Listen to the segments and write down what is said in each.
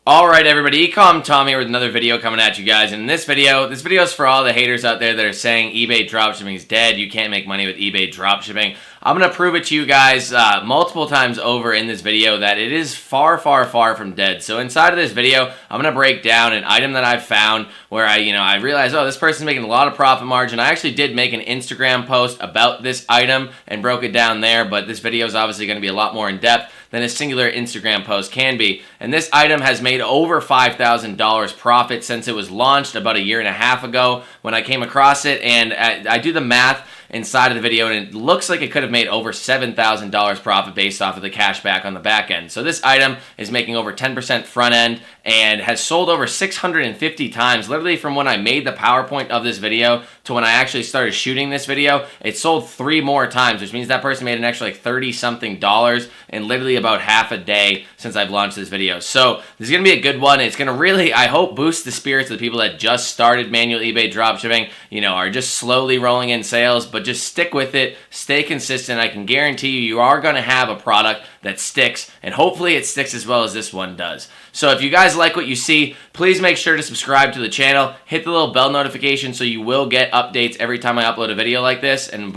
Alright everybody, eCom Tom here with another video coming at you guys. And in this video is for all the haters out there that are saying eBay dropshipping is dead, you can't make money with eBay dropshipping. I'm going to prove it to you guys multiple times over in this video that it is far from dead. So inside of this video, I'm going to break down an item that I've found where I realized, oh, this person's making a lot of profit margin. I actually did make an Instagram post about this item and broke it down there, but this video is obviously going to be a lot more in depth than a singular Instagram post can be. And this item has made over $5,000 profit since it was launched about 1.5 years ago when I came across it. And I do the math inside of the video, and it looks like it could have made over $7,000 profit based off of the cash back on the back end. So this item is making over 10% front end and has sold over 650 times. Literally from when I made the PowerPoint of this video to when I actually started shooting this video, it sold 3 more times, which means that person made an extra like $30-something in literally about half a day since I've launched this video. So this is going to be a good one. It's going to really, I hope, boost the spirits of the people that just started manual eBay dropshipping, are just slowly rolling in sales, but just stick with it, stay consistent. I can guarantee you are going to have a product that sticks, and hopefully it sticks as well as this one does. So if you guys like what you see, please make sure to subscribe to the channel, hit the little bell notification so you will get updates every time I upload a video like this. And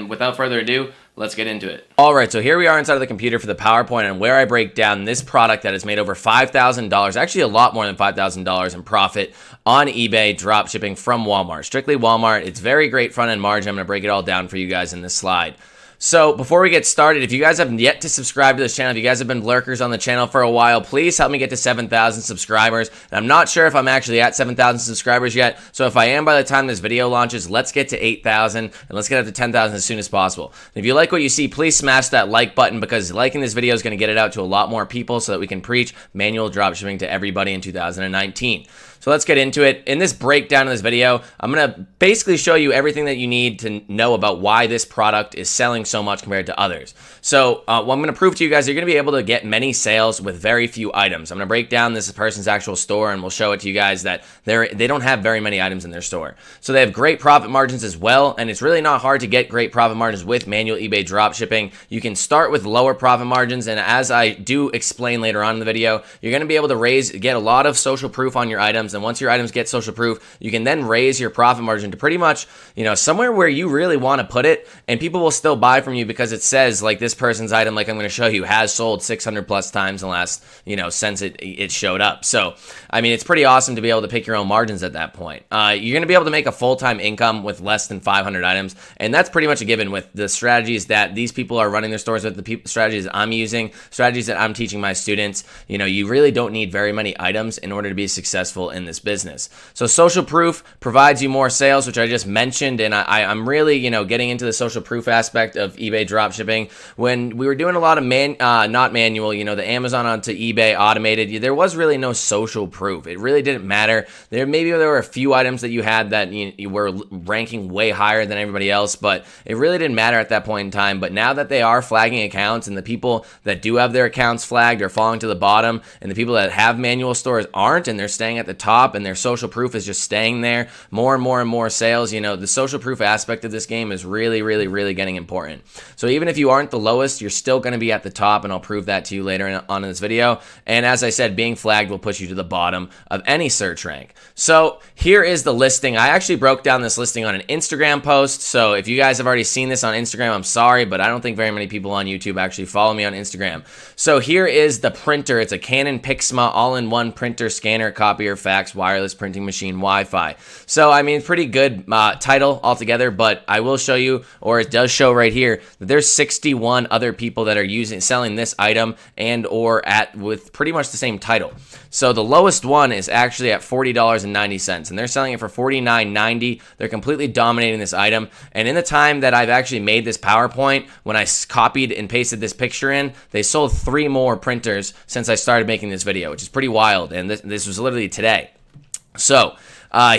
without further ado, let's get into it. Alright, so here we are inside of the computer for the PowerPoint and where I break down this product that has made over $5,000, actually a lot more than $5,000 in profit on eBay dropshipping from Walmart. Strictly Walmart. It's very great front-end margin. I'm going to break it all down for you guys in this slide. So before we get started, if you guys haven't yet to subscribe to this channel, if you guys have been lurkers on the channel for a while, please help me get to 7,000 subscribers. And I'm not sure if I'm actually at 7,000 subscribers yet. So if I am by the time this video launches, let's get to 8,000 and let's get up to 10,000 as soon as possible. And if you like what you see, please smash that like button because liking this video is going to get it out to a lot more people so that we can preach manual dropshipping to everybody in 2019. So let's get into it. In this breakdown of this video, I'm going to basically show you everything that you need to know about why this product is selling so much compared to others. So what I'm going to prove to you guys, you're going to be able to get many sales with very few items. I'm going to break down this person's actual store and we'll show it to you guys that they don't have very many items in their store. So they have great profit margins as well, and it's really not hard to get great profit margins with manual eBay dropshipping. You can start with lower profit margins, and as I do explain later on in the video, you're going to be able to get a lot of social proof on your items. And once your items get social proof, you can then raise your profit margin to pretty much, somewhere where you really want to put it, and people will still buy from you because it says, like this person's item, like I'm going to show you, has sold 600 plus times in the last, since it showed up. So, I mean, it's pretty awesome to be able to pick your own margins at that point. You're going to be able to make a full-time income with less than 500 items, and that's pretty much a given with the strategies that these people are running their stores with, the strategies I'm using, strategies that I'm teaching my students. You really don't need very many items in order to be successful in this business. So social proof provides you more sales, which I just mentioned, and I'm really, getting into the social proof aspect of eBay dropshipping. When we were doing a lot of not manual, the Amazon onto eBay automated, there was really no social proof. It really didn't matter. Maybe there were a few items that you had that you were ranking way higher than everybody else, but it really didn't matter at that point in time. But now that they are flagging accounts, and the people that do have their accounts flagged are falling to the bottom, and the people that have manual stores aren't, and they're staying at the top, and their social proof is just staying there, more and more sales. The social proof aspect of this game is really getting important. So even if you aren't the lowest, you're still going to be at the top, and I'll prove that to you later on in this video. And as I said, being flagged will push you to the bottom of any search rank. So here is the listing. I actually broke down this listing on an Instagram post, so if you guys have already seen this on Instagram, I'm sorry, but I don't think very many people on YouTube actually follow me on Instagram. So here is the printer. It's a Canon Pixma all-in-one printer, scanner, copier, fax, wireless printing machine, Wi-Fi. So I mean, pretty good title altogether, but I will show you, or it does show right here, that there's 61 other people that are selling this item with pretty much the same title. So the lowest one is actually at $40.90, and they're selling it for $49.90. They're completely dominating this item. And in the time that I've actually made this PowerPoint, when I copied and pasted this picture in, they sold 3 more printers since I started making this video, which is pretty wild. And this was literally today. So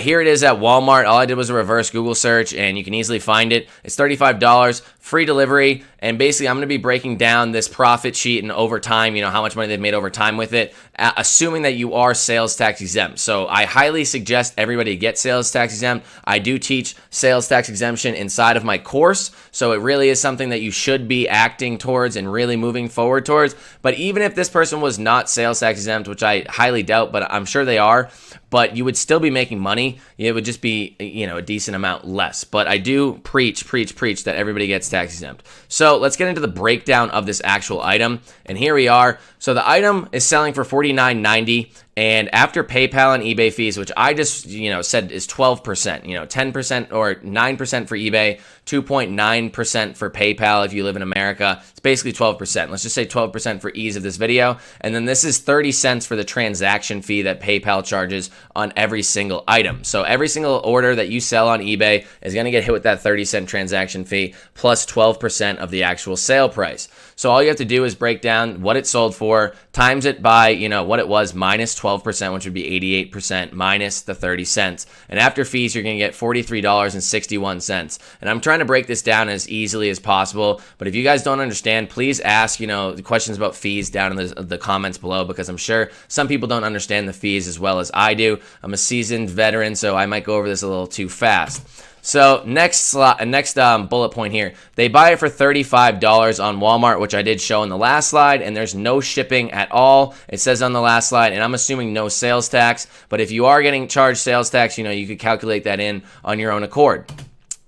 here it is at Walmart. All I did was a reverse Google search, and you can easily find it. It's $35 free delivery, and basically I'm going to be breaking down this profit sheet and over time, how much money they've made over time with it, assuming that you are sales tax exempt. So I highly suggest everybody get sales tax exempt. I do teach sales tax exemption inside of my course, so it really is something that you should be acting towards and really moving forward towards. But even if this person was not sales tax exempt, which I highly doubt, but I'm sure they are, but you would still be making money. It would just be, a decent amount less. But I do preach that everybody gets tax exempt. So let's get into the breakdown of this actual item. And here we are. So the item is selling for $49.90. And after PayPal and eBay fees, which I just, said is 12%, 10% or 9% for eBay, 2.9% for PayPal if you live in America. It's basically 12%. Let's just say 12% for ease of this video. And then this is 30 cents for the transaction fee that PayPal charges on every single item. So every single order that you sell on eBay is going to get hit with that 30-cent transaction fee plus 12% of the actual sale price. So all you have to do is break down what it sold for, times it by, what it was minus 12%, which would be 88% minus the 30 cents. And after fees, you're going to get $43.61. And I'm trying to break this down as easily as possible. But if you guys don't understand, please ask, the questions about fees down in the comments below, because I'm sure some people don't understand the fees as well as I do. I'm a seasoned veteran, so I might go over this a little too fast. So next bullet point here, they buy it for $35 on Walmart, which I did show in the last slide, and there's no shipping at all. It says on the last slide, and I'm assuming no sales tax, but if you are getting charged sales tax, you could calculate that in on your own accord.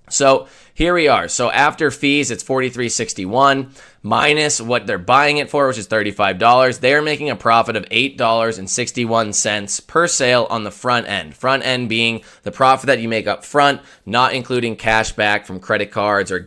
So here we are. So after fees, it's $43.61 minus what they're buying it for, which is $35. They are making a profit of $8.61 per sale on the front end. Front end being the profit that you make up front, not including cash back from credit cards or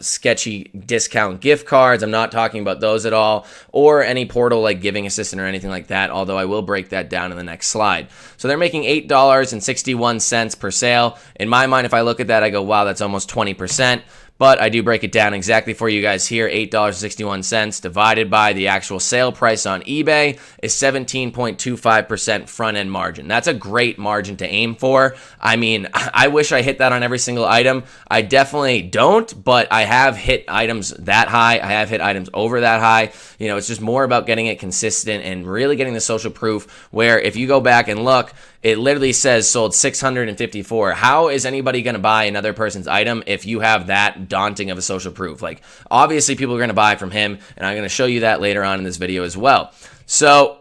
sketchy discount gift cards. I'm not talking about those at all, or any portal like Giving Assistant or anything like that, although I will break that down in the next slide. So they're making $8.61 per sale. In my mind, if I look at that, I go, wow, that's almost 20%. But I do break it down exactly for you guys here. $8.61 divided by the actual sale price on eBay is 17.25% front end margin. That's a great margin to aim for. I mean, I wish I hit that on every single item. I definitely don't, but I have hit items that high. I have hit items over that high. It's just more about getting it consistent and really getting the social proof, where if you go back and look, it literally says sold 654. How is anybody going to buy another person's item if you have that daunting of a social proof? Like, obviously people are going to buy from him, and I'm going to show you that later on in this video as well. So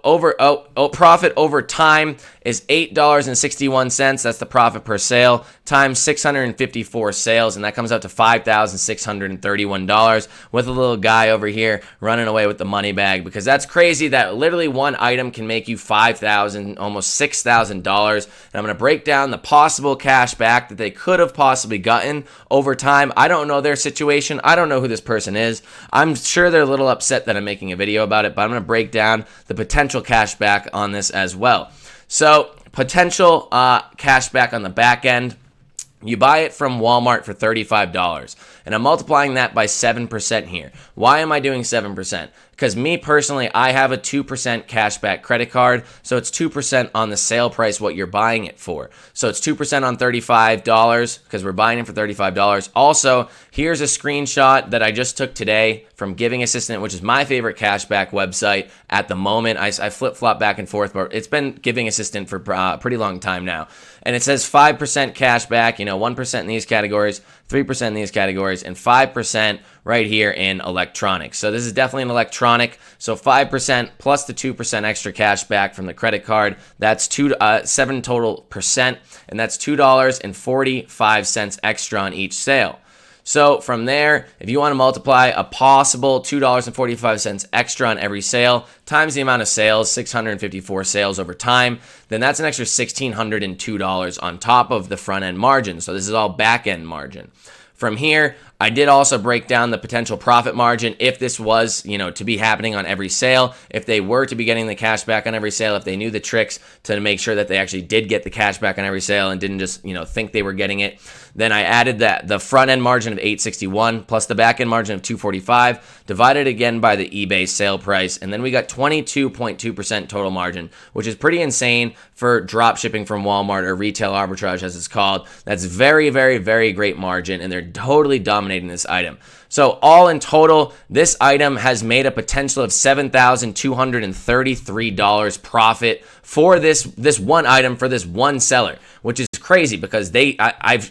profit over time is $8.61. That's the profit per sale times 654 sales, and that comes out to $5,631 with a little guy over here running away with the money bag, because that's crazy that literally one item can make you $5,000, almost $6,000. And I'm going to break down the possible cash back that they could have possibly gotten over time. I don't know their situation. I don't know who this person is. I'm sure they're a little upset that I'm making a video about it, but I'm going to break down the potential cash back on this as well. So potential cash back on the back end. You buy it from Walmart for $35, and I'm multiplying that by 7% here. Why am I doing 7%? Because me personally, I have a 2% cashback credit card, so it's 2% on the sale price what you're buying it for. So it's 2% on $35 because we're buying it for $35. Also, here's a screenshot that I just took today from Giving Assistant, which is my favorite cashback website at the moment. I flip-flop back and forth, but it's been Giving Assistant for a pretty long time now. And it says 5% cashback, 1% in these categories, 3% in these categories, and 5% right here in electronics. So this is definitely an electronic. So 5% plus the 2% extra cash back from the credit card, that's 7 total percent, and that's $2.45 extra on each sale. So from there, if you want to multiply a possible $2.45 extra on every sale times the amount of sales, 654 sales over time, then that's an extra $1,602 on top of the front end margin. So this is all back end margin. From here, I did also break down the potential profit margin if this was, to be happening on every sale, if they were to be getting the cash back on every sale, if they knew the tricks to make sure that they actually did get the cash back on every sale and didn't just, think they were getting it. Then I added the front end margin of $861 plus the back end margin of $245, divided again by the eBay sale price, and then we got 22.2% total margin, which is pretty insane for drop shipping from Walmart, or retail arbitrage as it's called. That's very, very, very great margin, and they're totally dumb dominating this item. So all in total, this item has made a potential of $7,233 profit for this one item, for this one seller, which is crazy because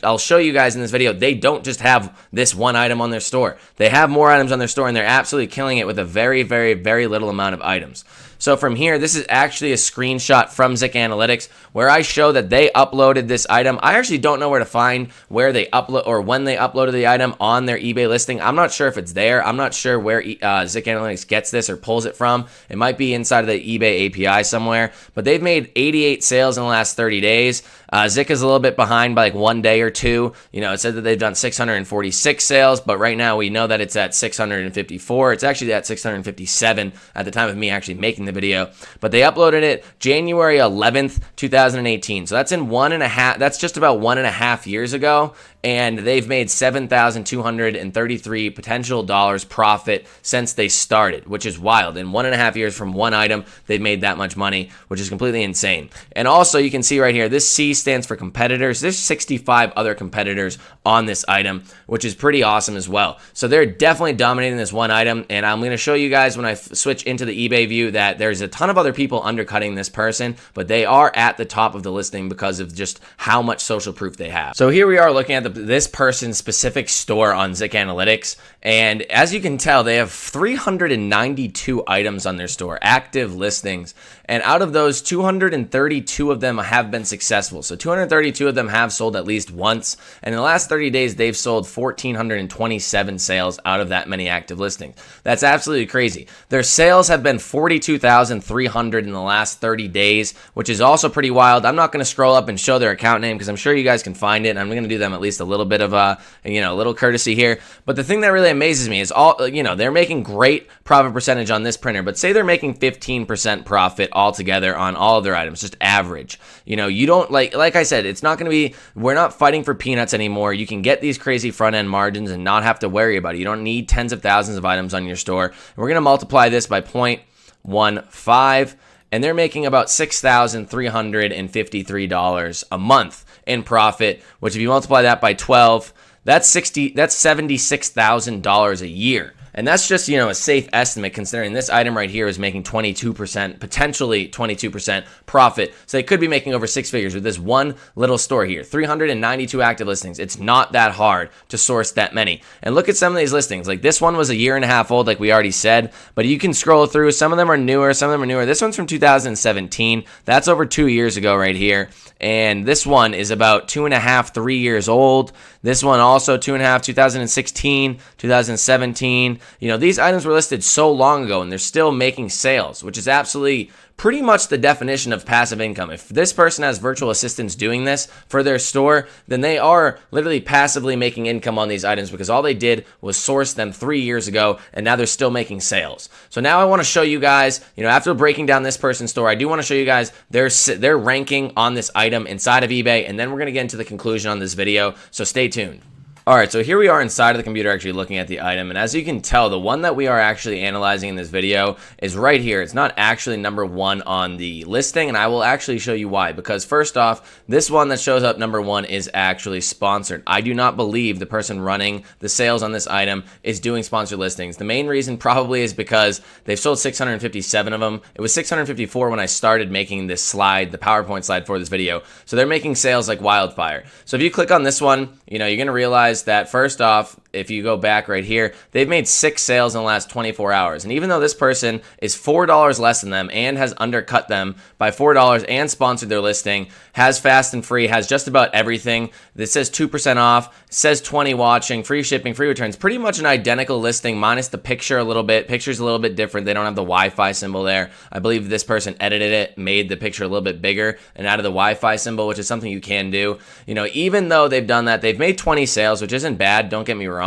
I'll show you guys in this video, they don't just have this one item on their store. They have more items on their store, and they're absolutely killing it with a very, very, very little amount of items. So from here, this is actually a screenshot from Zik Analytics where I show that they uploaded this item. I actually don't know where to find where they upload or when they uploaded the item on their eBay listing. I'm not sure if it's there. I'm not sure where Zik Analytics gets this or pulls it from. It might be inside of the eBay API somewhere, but they've made 88 sales in the last 30 days. Zik is a little bit behind by like 1 day or two. You know, it said that they've done 646 sales, but right now we know that it's at 654. It's actually at 657 at the time of me actually making the video, but they uploaded it January 11th, 2018. So that's that's just about 1.5 years ago. And they've made $7,233 potential dollars profit since they started, which is wild. In 1.5 years from one item, they've made that much money, which is completely insane. And also, you can see right here, this C stands for competitors. There's 65 other competitors on this item, which is pretty awesome as well. So they're definitely dominating this one item. And I'm going to show you guys when I switch into the eBay view that there's a ton of other people undercutting this person, but they are at the top of the listing because of just how much social proof they have. So here we are looking at this person's specific store on Zik Analytics, and as you can tell, they have 392 items on their store, active listings, and out of those, 232 of them have been successful. So 232 of them have sold at least once, and in the last 30 days, they've sold 1,427 sales out of that many active listings. That's absolutely crazy. Their sales have been 42,300 in the last 30 days, which is also pretty wild. I'm not going to scroll up and show their account name because I'm sure you guys can find it, and I'm going to do them at least a little bit of a little courtesy here. But the thing that really amazes me is they're making great profit percentage on this printer, but say they're making 15% profit altogether on all of their items, just average. You don't like I said, it's not going to be, we're not fighting for peanuts anymore. You can get these crazy front end margins and not have to worry about it. You don't need tens of thousands of items on your store. And we're going to multiply this by 0.15. And they're making about $6,353 a month in profit, which if you multiply that by 12, that's $76,000 a year. And that's just, a safe estimate considering this item right here is making 22%, potentially 22% profit. So they could be making over 6 figures with this one little store here. 392 active listings. It's not that hard to source that many. And look at some of these listings. Like this one was a year and a half old, like we already said, but you can scroll through. Some of them are newer. Some of them are newer. This one's from 2017. That's over 2 years ago right here. And this one is about 2.5, 3 years old. This one also 2.5, 2016, 2017. These items were listed so long ago and they're still making sales, which is absolutely pretty much the definition of passive income. If this person has virtual assistants doing this for their store, then they are literally passively making income on these items because all they did was source them 3 years ago and now they're still making sales. So now I want to show you guys, after breaking down this person's store, I do want to show you guys their ranking on this item inside of eBay, and then we're going to get into the conclusion on this video, so stay tuned. Alright, so here we are inside of the computer actually looking at the item, and as you can tell, the one that we are actually analyzing in this video is right here. It's not actually number one on the listing, and I will actually show you why, because first off, this one that shows up number one is actually sponsored. I do not believe the person running the sales on this item is doing sponsored listings. The main reason probably is because they've sold 657 of them. It was 654 when I started making this slide, the PowerPoint slide for this video, so they're making sales like wildfire. So if you click on this one, you're going to realize that first off, if you go back right here, they've made 6 sales in the last 24 hours. And even though this person is $4 less than them and has undercut them by $4 and sponsored their listing, has fast and free, has just about everything. That says 2% off, says 20 watching, free shipping, free returns. Pretty much an identical listing minus the picture a little bit. Picture's a little bit different. They don't have the Wi-Fi symbol there. I believe this person edited it, made the picture a little bit bigger and added the Wi-Fi symbol, which is something you can do. Even though they've done that, they've made 20 sales, which isn't bad, don't get me wrong,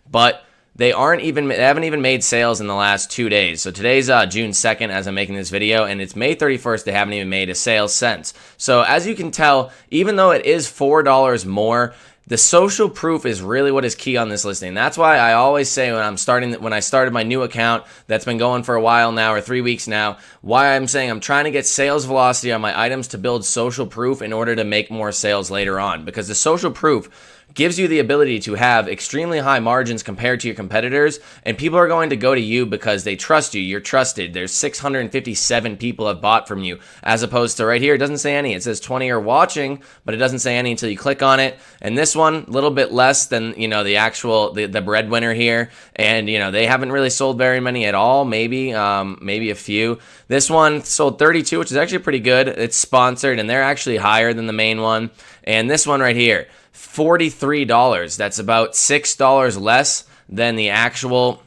but they haven't even made sales in the last 2 days. So today's June 2nd as I'm making this video, and it's May 31st. They haven't even made a sale since. So as you can tell, even though it is $4 more, the social proof is really what is key on this listing. That's why I always say when I started my new account that's been going for a while now, or 3 weeks now, why I'm saying I'm trying to get sales velocity on my items to build social proof in order to make more sales later on. Because the social proof gives you the ability to have extremely high margins compared to your competitors, and people are going to go to you because they trust you. You're trusted. There's 657 people have bought from you, as opposed to right here, it doesn't say any. It says 20 are watching, but it doesn't say any until you click on it. And this one, a little bit less than, you know, the actual, the breadwinner here. And, you know, they haven't really sold very many at all, maybe a few. This one sold 32, which is actually pretty good. It's sponsored, and they're actually higher than the main one. And this one right here, $43. That's about $6 less than the actual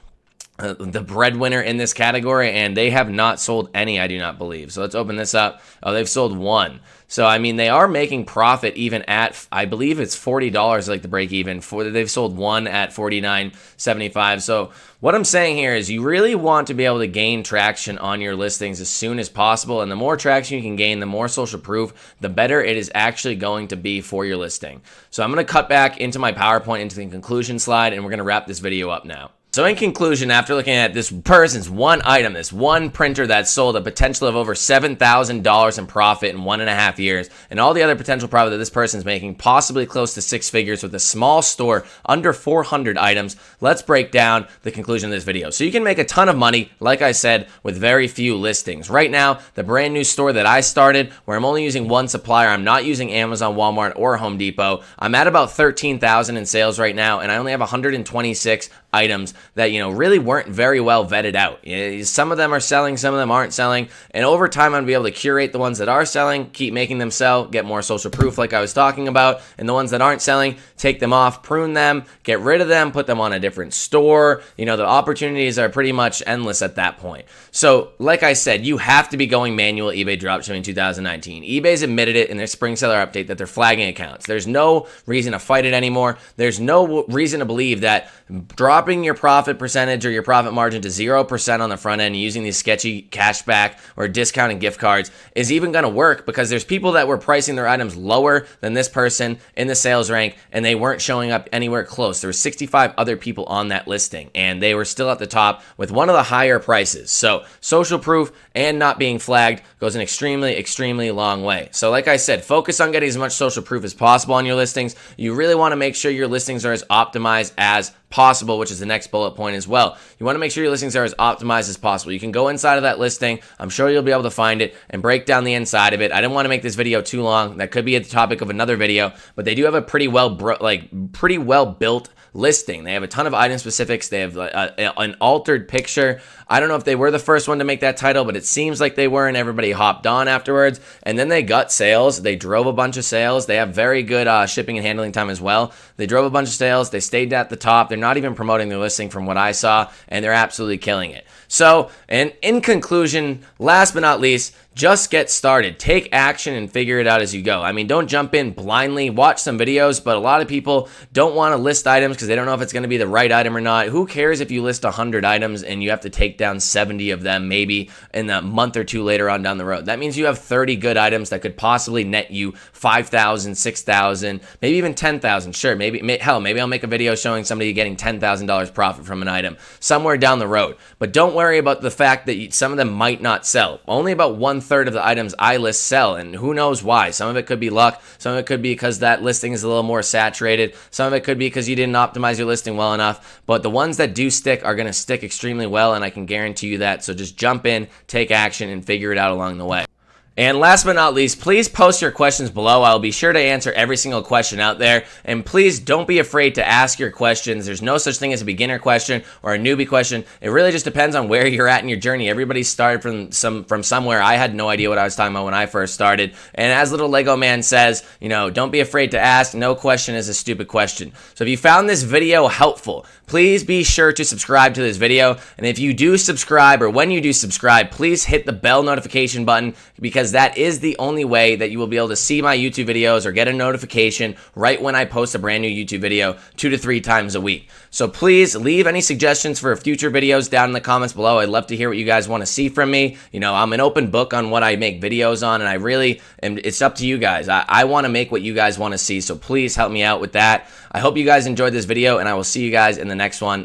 the breadwinner in this category, and they have not sold any, I do not believe. So let's open this up. Oh, they've sold one. So, I mean, they are making profit even at, I believe it's $40 like the break even. They've sold one at $49.75. So what I'm saying here is you really want to be able to gain traction on your listings as soon as possible. And the more traction you can gain, the more social proof, the better it is actually going to be for your listing. So I'm going to cut back into my PowerPoint, into the conclusion slide, and we're going to wrap this video up now. So in conclusion, after looking at this person's one item, this one printer that sold a potential of over $7,000 in profit in 1.5 years, and all the other potential profit that this person's making, possibly close to 6 figures with a small store under 400 items, let's break down the conclusion of this video. So you can make a ton of money, like I said, with very few listings. Right now, the brand new store that I started, where I'm only using one supplier, I'm not using Amazon, Walmart, or Home Depot, I'm at about 13,000 in sales right now, and I only have 126 items that, you know, really weren't very well vetted out. Some of them are selling, some of them aren't selling, and over time I'm going to be able to curate the ones that are selling, keep making them sell, get more social proof like I was talking about, and the ones that aren't selling, take them off, prune them, get rid of them, put them on a different store. You know, the opportunities are pretty much endless at that point. So, like I said, you have to be going manual eBay dropshipping in 2019. eBay's admitted it in their spring seller update that they're flagging accounts. There's no reason to fight it anymore. There's no reason to believe that dropping your profit percentage or your profit margin to 0% on the front end using these sketchy cashback or discount and gift cards is even going to work, because there's people that were pricing their items lower than this person in the sales rank, and they weren't showing up anywhere close. There were 65 other people on that listing, and they were still at the top with one of the higher prices. So social proof and not being flagged goes an extremely, extremely long way. So like I said, focus on getting as much social proof as possible on your listings. You really want to make sure your listings are as optimized as possible, which is the next bullet point as well. You want to make sure your listings are as optimized as possible. You can go inside of that listing. I'm sure you'll be able to find it and break down the inside of it. I didn't want to make this video too long. That could be at the topic of another video, but they do have a pretty well built listing. They have a ton of item specifics. They have an altered picture. I don't know if they were the first one to make that title, but it seems like they were, and everybody hopped on afterwards. And then they got sales. They drove a bunch of sales. They have very good shipping and handling time as well. They drove a bunch of sales. They stayed at the top. They're not even promoting their listing from what I saw, and they're absolutely killing it. So, and in conclusion, last but not least, just get started. Take action and figure it out as you go. I mean, don't jump in blindly. Watch some videos, but a lot of people don't want to list items because they don't know if it's going to be the right item or not. Who cares if you list 100 items and you have to take down 70 of them maybe in a month or two later on down the road? That means you have 30 good items that could possibly net you 5,000, 6,000, maybe even 10,000. Sure, maybe I'll make a video showing somebody getting $10,000 profit from an item somewhere down the road. But don't worry about the fact that some of them might not sell. Only about 1/3 of the items I list sell, and who knows why. Some of it could be luck. Some of it could be because that listing is a little more saturated. Some of it could be because you didn't optimize your listing well enough. But the ones that do stick are going to stick extremely well, and I can guarantee you that. So just jump in, take action, and figure it out along the way. And last but not least, please post your questions below. I'll be sure to answer every single question out there. And please don't be afraid to ask your questions. There's no such thing as a beginner question or a newbie question. It really just depends on where you're at in your journey. Everybody started from somewhere. I had no idea what I was talking about when I first started. And as Little Lego Man says, you know, don't be afraid to ask. No question is a stupid question. So if you found this video helpful, please be sure to subscribe to this video. And if you do subscribe, or when you do subscribe, please hit the bell notification button, because that is the only way that you will be able to see my YouTube videos or get a notification right when I post a brand new YouTube video 2 to 3 times a week. So please leave any suggestions for future videos down in the comments below. I'd love to hear what you guys want to see from me. You know, I'm an open book on what I make videos on, and I really am, it's up to you guys. I want to make what you guys want to see, so please help me out with that. I hope you guys enjoyed this video, and I will see you guys in the next one.